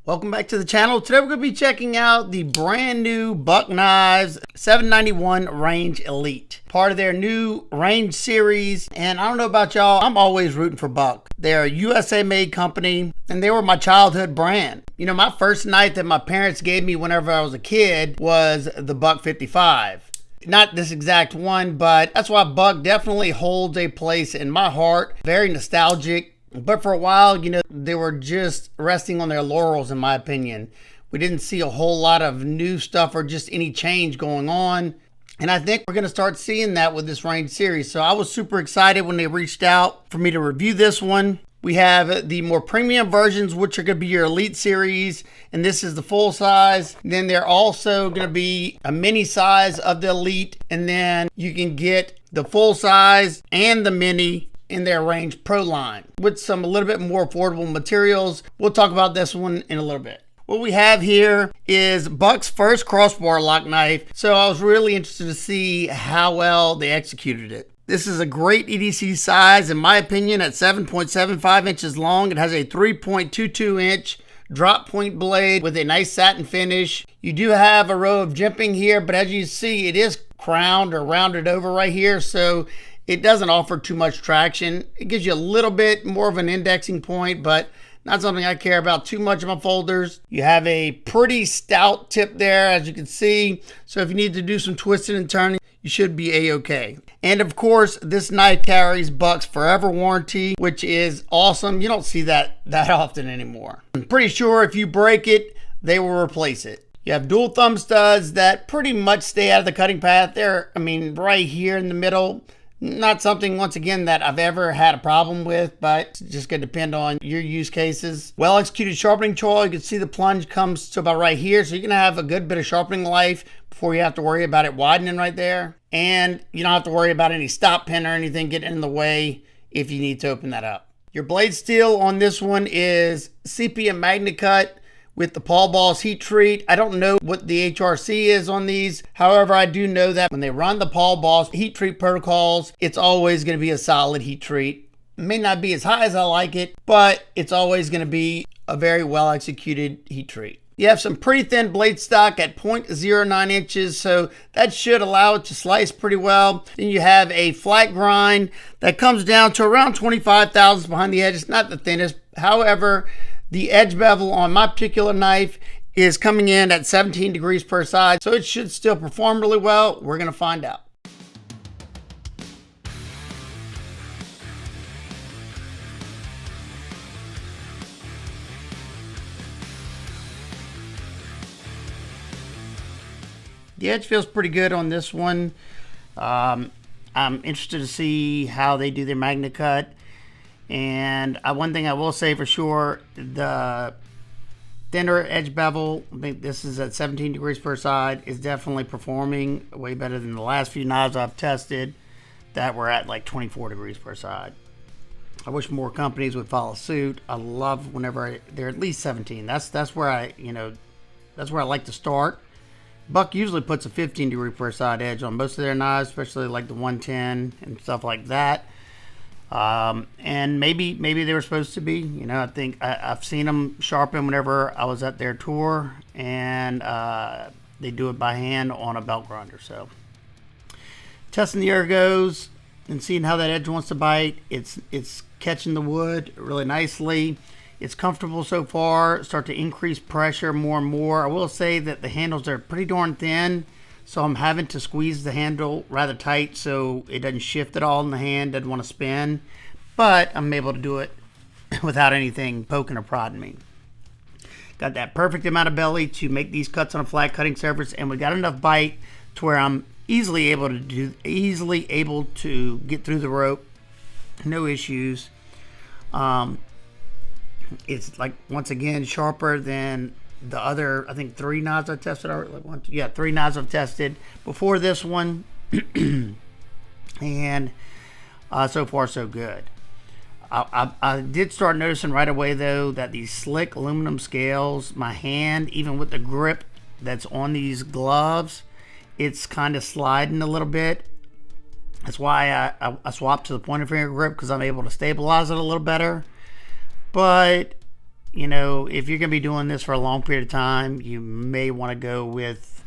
Welcome back to the channel. Today we're going to be checking out the brand new Buck Knives 791 Range Elite, part of their new Range series. And I don't know about y'all, I'm always rooting for Buck. They're a USA made company and they were my childhood brand. You know, my first knife that my parents gave me whenever I was a kid was the Buck 55. Not this exact one, but that's why Buck definitely holds a place in my heart. Very nostalgic. But for a while, you know, they were just resting on their laurels, in my opinion. We didn't see a whole lot of new stuff or just any change going on. And I think we're going to start seeing that with this Range series. So I was super excited when they reached out for me to review this one. We have the more premium versions, which are going to be your Elite series. And this is the full size. Then they're also going to be a mini size of the Elite. And then you can get the full size and the mini in their Range Pro line with some a little bit more affordable materials. We'll talk about this one in a little bit. What we have here is Buck's first crossbar lock knife. So I was really interested to see how well they executed it. This is a great EDC size, in my opinion, at 7.75 inches long. It has a 3.22 inch drop point blade with a nice satin finish. You do have a row of jimping here, but as you see, it is crowned or rounded over right here. So it doesn't offer too much traction. It gives you a little bit more of an indexing point, but not something I care about too much in my folders. You have a pretty stout tip there, as you can see. So if you need to do some twisting and turning, you should be a-okay. And of course, this knife carries Buck's forever warranty, which is awesome. You don't see that often anymore. I'm pretty sure if you break it, they will replace it. You have dual thumb studs that pretty much stay out of the cutting path. They're, right here in the middle. Not something, once again, that I've ever had a problem with, but it's just going to depend on your use cases. Well executed sharpening choil. You can see the plunge comes to about right here. So you're going to have a good bit of sharpening life before you have to worry about it widening right there. And you don't have to worry about any stop pin or anything getting in the way if you need to open that up. Your blade steel on this one is CP and Magna Cut with the Paul Balls heat treat. I don't know what the HRC is on these. However, I do know that when they run the Paul Balls heat treat protocols, it's always going to be a solid heat treat. It may not be as high as I like it, but it's always going to be a very well executed heat treat. You have some pretty thin blade stock at 0.09 inches, so that should allow it to slice pretty well. Then you have a flat grind that comes down to around 25 thousandths behind the edge. It's not the thinnest. However, the edge bevel on my particular knife is coming in at 17 degrees per side, so it should still perform really well. We're going to find out. The edge feels pretty good on this one. I'm interested to see how they do their Magna Cut. And one thing I will say for sure, the thinner edge bevel, I think this is at 17 degrees per side, is definitely performing way better than the last few knives I've tested that were at like 24 degrees per side. I wish more companies would follow suit. I love whenever they're at least 17. That's where that's where I like to start. Buck usually puts a 15 degree per side edge on most of their knives, especially like the 110 and stuff like that. And maybe they were supposed to be, you know. I think I've seen them sharpen whenever I was at their tour, and they do it by hand on a belt grinder. So testing the ergos and seeing how that edge wants to bite. It's catching the wood really nicely. It's comfortable so far. Start to increase pressure more and more. I will say that the handles are pretty darn thin, so I'm having to squeeze the handle rather tight so it doesn't shift at all in the hand, doesn't want to spin. But I'm able to do it without anything poking or prodding me. Got that perfect amount of belly to make these cuts on a flat cutting surface, and we got enough bite to where I'm easily able to get through the rope, no issues. It's like, once again, sharper than the other, I think 3 knives I tested already. 3 knives I've tested before this one. And so far so good. I did start noticing right away though that these slick aluminum scales, my hand, even with the grip that's on these gloves, it's kind of sliding a little bit. That's why I swapped to the pointer finger grip, because I'm able to stabilize it a little better. But you know, if you're going to be doing this for a long period of time, you may want to go with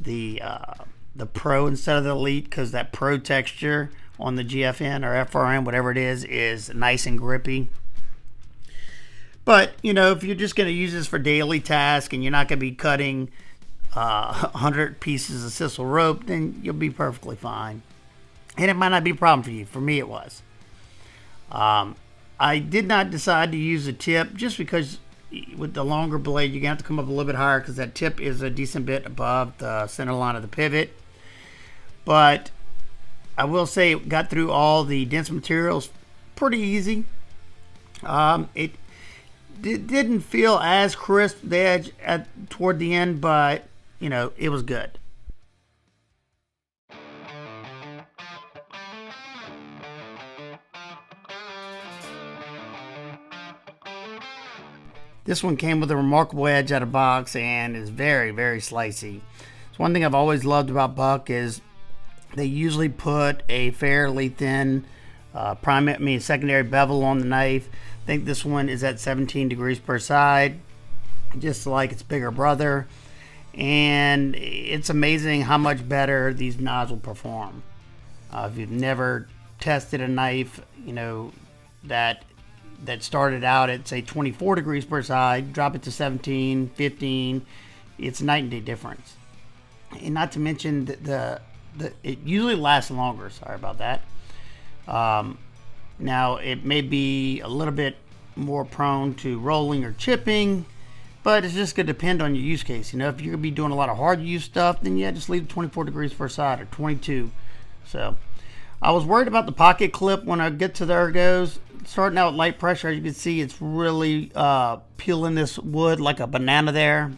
the Pro instead of the Elite, because that Pro texture on the GFN or FRN, whatever it is nice and grippy. But, you know, if you're just going to use this for daily tasks and you're not going to be cutting 100 pieces of sisal rope, then you'll be perfectly fine. And it might not be a problem for you. For me, it was. I did not decide to use a tip just because with the longer blade, you're going to have to come up a little bit higher because that tip is a decent bit above the center line of the pivot. But I will say it got through all the dense materials pretty easy. It didn't feel as crisp, the edge toward the end, but, you know, it was good. This one came with a remarkable edge out of box and is very, very slicey. So one thing I've always loved about Buck is they usually put a fairly thin secondary bevel on the knife. I think this one is at 17 degrees per side, just like its bigger brother. And it's amazing how much better these knives will perform. If you've never tested a knife, you know, that started out at, say, 24 degrees per side, drop it to 17, 15, it's a night and day difference. And not to mention it usually lasts longer. Sorry about that. Now, it may be a little bit more prone to rolling or chipping, but it's just going to depend on your use case. You know, if you're going to be doing a lot of hard use stuff, then yeah, just leave it 24 degrees per side or 22. So I was worried about the pocket clip when I get to the ergos. Starting out with light pressure, as you can see, it's really peeling this wood like a banana there.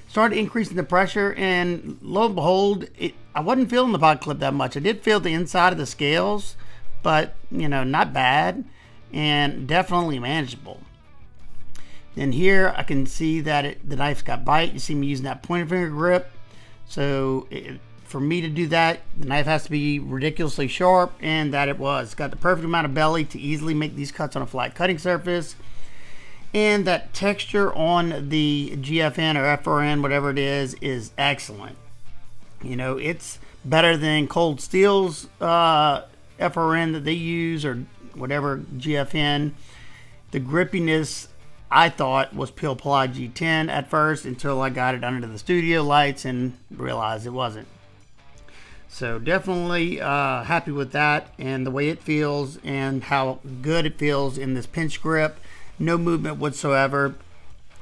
Started increasing the pressure, and lo and behold, I wasn't feeling the pocket clip that much. I did feel the inside of the scales, but, you know, not bad and definitely manageable. Then here I can see that the knife's got bite. You see me using that pointer finger grip. So for me to do that, the knife has to be ridiculously sharp, and that it was. It's got the perfect amount of belly to easily make these cuts on a flat cutting surface. And that texture on the GFN or FRN, whatever it is excellent. You know, it's better than Cold Steel's FRN that they use, or whatever GFN. The grippiness, I thought, was Peel Ply G10 at first, until I got it under the studio lights and realized it wasn't. So definitely happy with that, and the way it feels and how good it feels in this pinch grip. No movement whatsoever,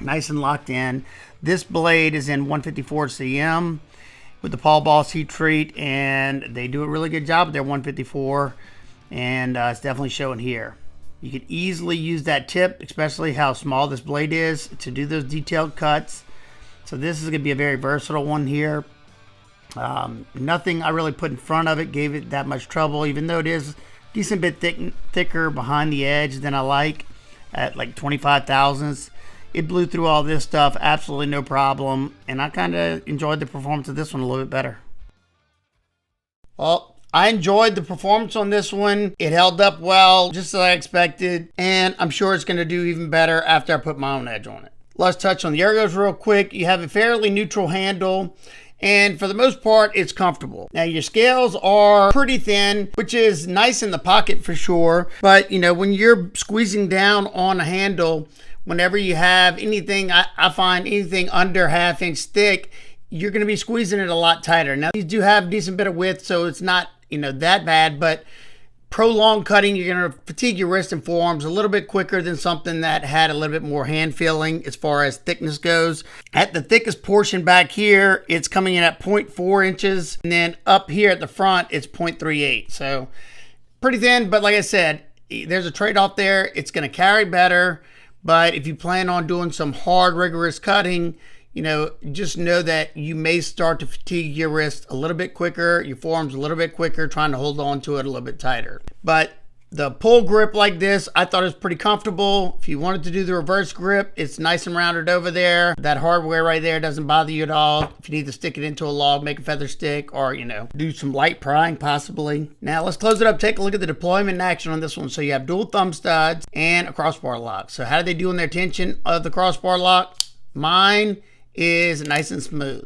nice and locked in. This blade is in 154 cm with the Paul Boss heat treat, and they do a really good job with their 154, and it's definitely showing here. You could easily use that tip, especially how small this blade is, to do those detailed cuts. So this is going to be a very versatile one here. Nothing I really put in front of it gave it that much trouble, even though it is a decent bit thicker behind the edge than I like at like 25 thousandths. It blew through all this stuff, absolutely no problem, and I kind of enjoyed the performance of this one a little bit better. Well, I enjoyed the performance on this one. It held up well, just as I expected, and I'm sure it's going to do even better after I put my own edge on it. Let's touch on the ergos real quick. You have a fairly neutral handle, and for the most part, it's comfortable. Now, your scales are pretty thin, which is nice in the pocket for sure. But, you know, when you're squeezing down on a handle, whenever you have anything, I find anything under ½ inch thick, you're going to be squeezing it a lot tighter. Now, these do have a decent bit of width, so it's not, you know, that bad, but prolonged cutting, you're going to fatigue your wrist and forearms a little bit quicker than something that had a little bit more hand feeling as far as thickness goes. At the thickest portion back here, it's coming in at 0.4 inches. And then up here at the front, it's 0.38. So pretty thin, but like I said, there's a trade-off there. It's going to carry better. But if you plan on doing some hard, rigorous cutting, you know, just know that you may start to fatigue your wrist a little bit quicker, your forearms a little bit quicker, trying to hold on to it a little bit tighter. But The pull grip like this, I thought it was pretty comfortable. If you wanted to do the reverse grip, it's nice and rounded over there. That hardware right there doesn't bother you at all. If you need to stick it into a log, make a feather stick, or, you know, do some light prying possibly. Now let's close it up, take a look at the deployment in action on this one. So you have dual thumb studs and a crossbar lock. So how do they do in their tension of the crossbar lock? Mine is nice and smooth.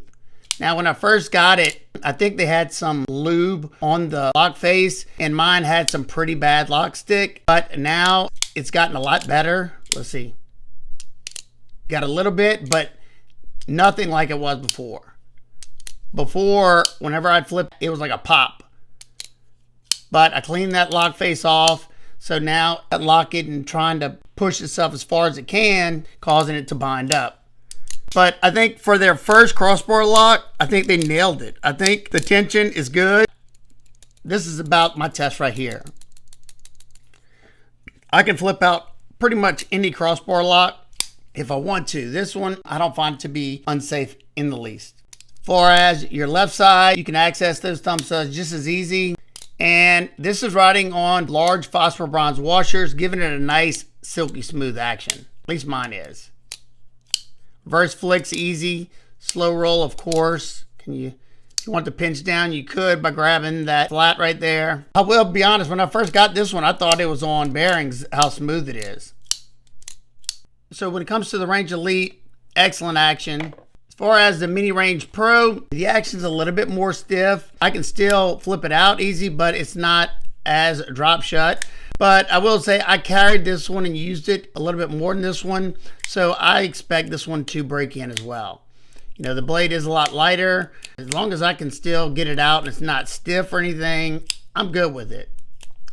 Now, when I first got it, I think they had some lube on the lock face, and mine had some pretty bad lock stick, but now it's gotten a lot better. Let's see. Got a little bit, but nothing like it was before. Before, whenever I'd flip, it was like a pop. But I cleaned that lock face off, so now that lock isn't trying to push itself as far as it can, causing it to bind up. But I think for their first crossbar lock, I think they nailed it. I think the tension is good. This is about my test right here. I can flip out pretty much any crossbar lock if I want to. This one, I don't find it to be unsafe in the least. As far as your left side, you can access those thumb studs just as easy. And this is riding on large phosphor bronze washers, giving it a nice silky smooth action. At least mine is. Reverse flick's easy. Slow roll, of course. If you want to pinch down, you could by grabbing that flat right there. I will be honest, when I first got this one, I thought it was on bearings how smooth it is. So when it comes to the Range Elite, excellent action. As far as the Mini Range Pro, the action's a little bit more stiff. I can still flip it out easy, but it's not as drop shut. But I will say I carried this one and used it a little bit more than this one. So I expect this one to break in as well. You know, the blade is a lot lighter. As long as I can still get it out and it's not stiff or anything, I'm good with it.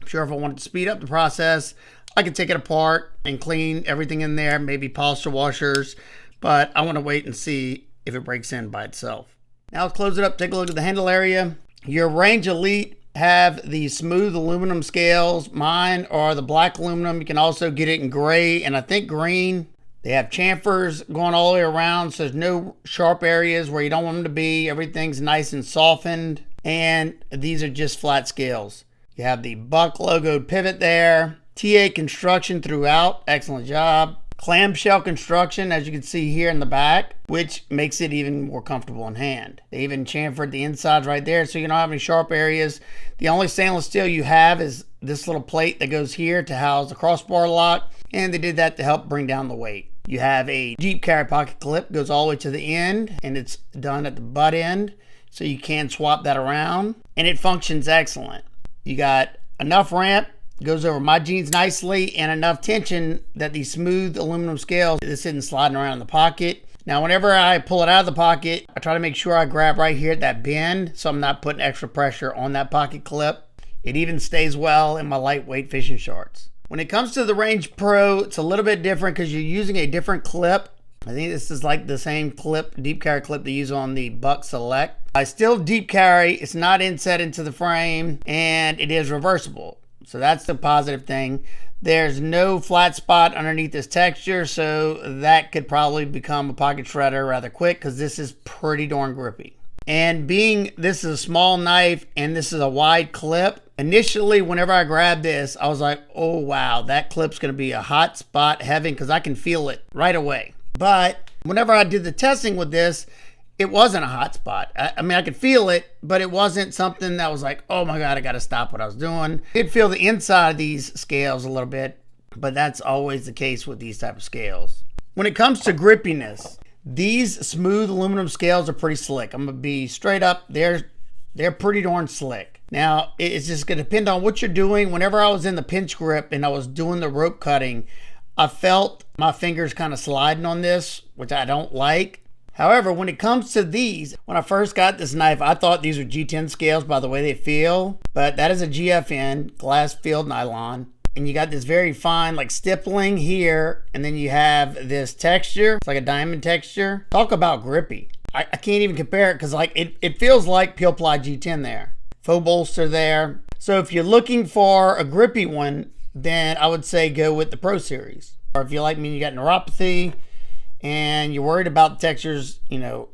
I'm sure if I wanted to speed up the process, I could take it apart and clean everything in there, maybe polish the washers. But I want to wait and see if it breaks in by itself. Now let's close it up, take a look at the handle area. Your Range Elite have the smooth aluminum scales. Mine are the black aluminum. You can also get it in gray and I think green. They have chamfers going all the way around, so there's no sharp areas where you don't want them to be. Everything's nice and softened, and these are just flat scales. You have the Buck logoed pivot there. TA construction throughout, excellent job. Clamshell construction, as you can see here in the back, which makes it even more comfortable in hand. They even chamfered the insides right there, so you don't have any sharp areas. The only stainless steel you have is this little plate that goes here to house the crossbar lock, and they did that to help bring down the weight. You have a Jeep carry pocket clip, goes all the way to the end, and it's done at the butt end, so you can swap that around, and it functions excellent. You got enough ramp, goes over my jeans nicely, and enough tension that these smooth aluminum scales isn't sliding around in the pocket. Now, whenever I pull it out of the pocket, I try to make sure I grab right here at that bend, so I'm not putting extra pressure on that pocket clip. It even stays well in my lightweight fishing shorts. When it comes to the Range Pro, it's a little bit different because you're using a different clip. I think this is like the same clip, deep carry clip they use on the Buck Select. I still deep carry, it's not inset into the frame, and it is reversible. So that's the positive thing. There's no flat spot underneath this texture, so that could probably become a pocket shredder rather quick because this is pretty darn grippy. And being this is a small knife and this is a wide clip, initially whenever I grabbed this, I was like, oh wow, that clip's gonna be a hot spot heaven because I can feel it right away. But whenever I did the testing with this, it wasn't a hot spot. I mean, I could feel it, but it wasn't something that was like, oh my God, I got to stop what I was doing. I did feel the inside of these scales a little bit, but that's always the case with these type of scales. When it comes to grippiness, these smooth aluminum scales are pretty slick. I'm going to be straight up. They're pretty darn slick. Now, it's just going to depend on what you're doing. Whenever I was in the pinch grip and I was doing the rope cutting, I felt my fingers kind of sliding on this, which I don't like. However, when it comes to these, when I first got this knife, I thought these were G10 scales by the way they feel, but that is a GFN, glass field nylon. And you got this very fine like stippling here, and then you have this texture. It's like a diamond texture. Talk about grippy. I can't even compare it because like it feels like Peel Ply G10 there. Faux bolster there. So if you're looking for a grippy one, then I would say go with the Pro Series. Or if you like me, you got neuropathy, and you're worried about the textures,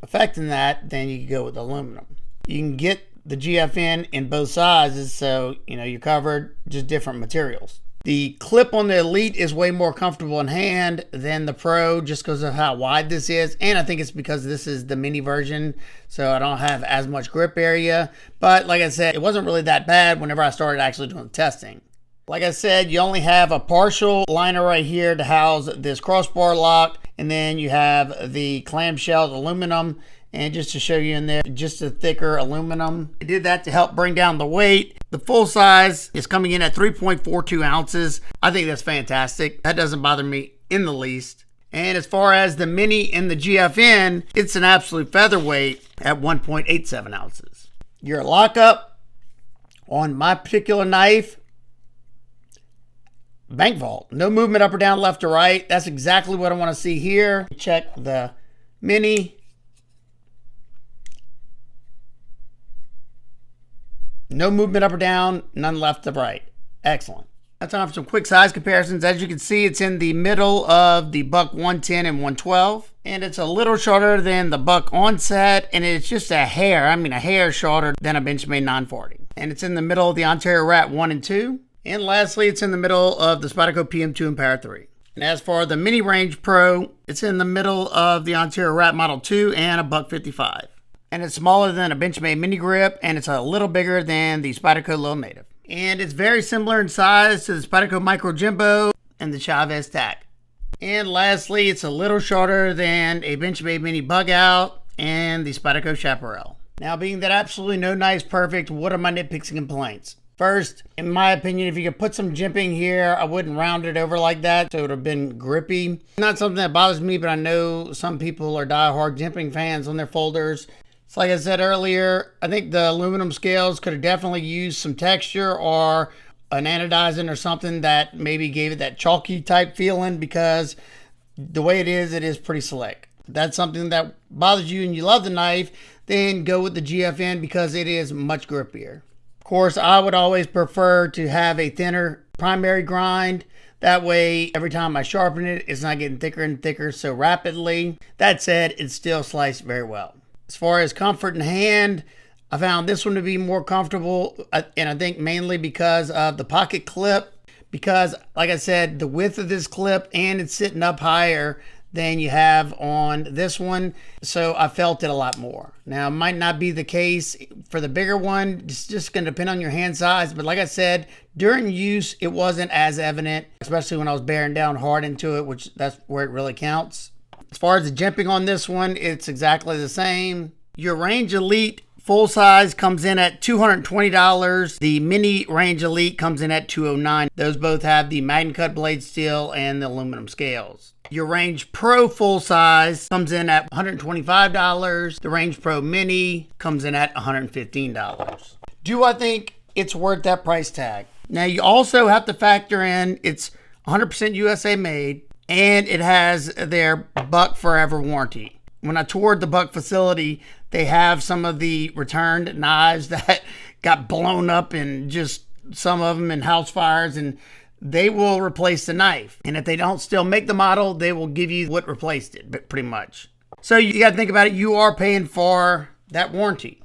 affecting that, then you can go with aluminum. You can get the GFN in both sizes, so you're covered, just different materials. The clip on the Elite is way more comfortable in hand than the Pro just because of how wide this is, and I think it's because this is the mini version, so I don't have as much grip area. But like I said, it wasn't really that bad whenever I started actually doing the testing. Like I said, you only have a partial liner right here to house this crossbar lock, and then you have the clamshell aluminum, and just to show you in there, just a thicker aluminum. I did that to help bring down the weight. The full size is coming in at 3.42 ounces. I think that's fantastic. That doesn't bother me in the least. And as far as the mini and the GFN, it's an absolute featherweight at 1.87 ounces. Your lockup on my particular knife, bank vault. No movement up or down, left or right. That's exactly what I want to see here. Check the mini. No movement up or down, none left to right. Excellent. Now time for some quick size comparisons. As you can see, it's in the middle of the Buck 110 and 112. And it's a little shorter than the Buck Onset, and it's just a hair shorter than a Benchmade 940. And it's in the middle of the Ontario Rat 1 and 2. And lastly, it's in the middle of the Spyderco PM2 and Power 3. And as for the Mini Range Pro, it's in the middle of the Ontario Rat Model 2 and a Buck 55. And it's smaller than a Benchmade Mini Grip, and it's a little bigger than the Spyderco Little Native. And it's very similar in size to the Spyderco Micro Jimbo and the Chavez Tac. And lastly, it's a little shorter than a Benchmade Mini Bug Out and the Spyderco Chaparral. Now, being that absolutely no knife's perfect, what are my nitpicks and complaints? First, in my opinion, if you could put some jimping here, I wouldn't round it over like that, so it would have been grippy. Not something that bothers me, but I know some people are diehard jimping fans on their folders. So like I said earlier, I think the aluminum scales could have definitely used some texture or an anodizing or something that maybe gave it that chalky type feeling, because the way it is pretty slick. If that's something that bothers you and you love the knife, then go with the GFN because it is much grippier. Of course, I would always prefer to have a thinner primary grind. That way, every time I sharpen it, it's not getting thicker and thicker so rapidly. That said, it's still sliced very well. As far as comfort in hand, I found this one to be more comfortable, and I think mainly because of the pocket clip, because like I said, the width of this clip and it's sitting up higher than you have on this one, so I felt it a lot more. Now, it might not be the case for the bigger one. It's just going to depend on your hand size, but like I said, during use, it wasn't as evident, especially when I was bearing down hard into it, which that's where it really counts. As far as the jimping on this one, it's exactly the same. Your Range Elite full size comes in at $220. The Mini Range Elite comes in at $209. Those both have the Magnum Cut blade steel and the aluminum scales. Your Range Pro full size comes in at $125. The Range Pro Mini comes in at $115. Do I think it's worth that price tag? Now, you also have to factor in it's 100% USA made, and it has their Buck Forever warranty. When I toured the Buck facility, they have some of the returned knives that got blown up and just some of them in house fires, and they will replace the knife. And if they don't still make the model, they will give you what replaced it, but pretty much. So you got to think about it. You are paying for that warranty.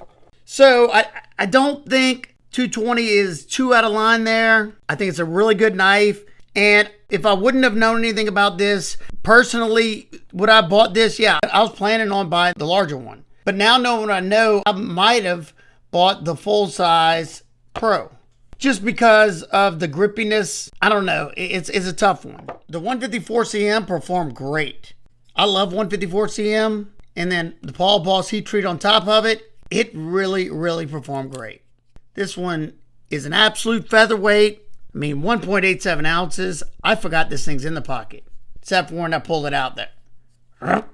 So I don't think 220 is too out of line there. I think it's a really good knife. And if I wouldn't have known anything about this, personally, would I have bought this? Yeah, I was planning on buying the larger one. But now knowing what I know, I might have bought the full-size Pro. Just because of the grippiness, I don't know, it's a tough one. The 154cm performed great. I love 154cm. And then the Paul Boss heat treat on top of it, it really, really performed great. This one is an absolute featherweight. 1.87 ounces. I forgot this thing's in the pocket, except for when I pulled it out there.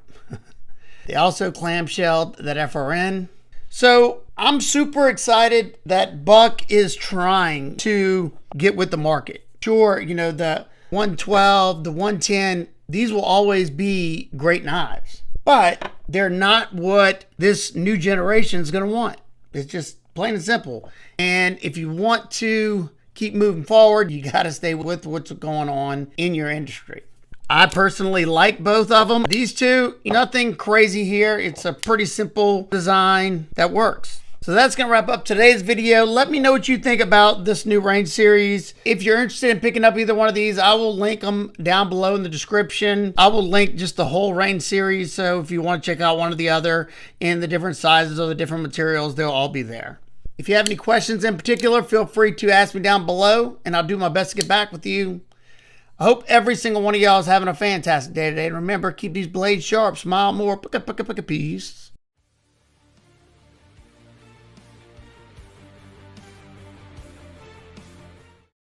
They also clamshelled that FRN. So I'm super excited that Buck is trying to get with the market. Sure, the 112, the 110, these will always be great knives, but they're not what this new generation is going to want. It's just plain and simple. And if you want to keep moving forward, you got to stay with what's going on in your industry. I personally like both of them. These two, nothing crazy here. It's a pretty simple design that works. So that's going to wrap up today's video. Let me know what you think about this new range series. If you're interested in picking up either one of these, I will link them down below in the description. I will link just the whole range series. So if you want to check out one or the other in the different sizes or the different materials, they'll all be there. If you have any questions in particular, feel free to ask me down below and I'll do my best to get back with you. I hope every single one of y'all is having a fantastic day today. And remember, keep these blades sharp, smile more, peace.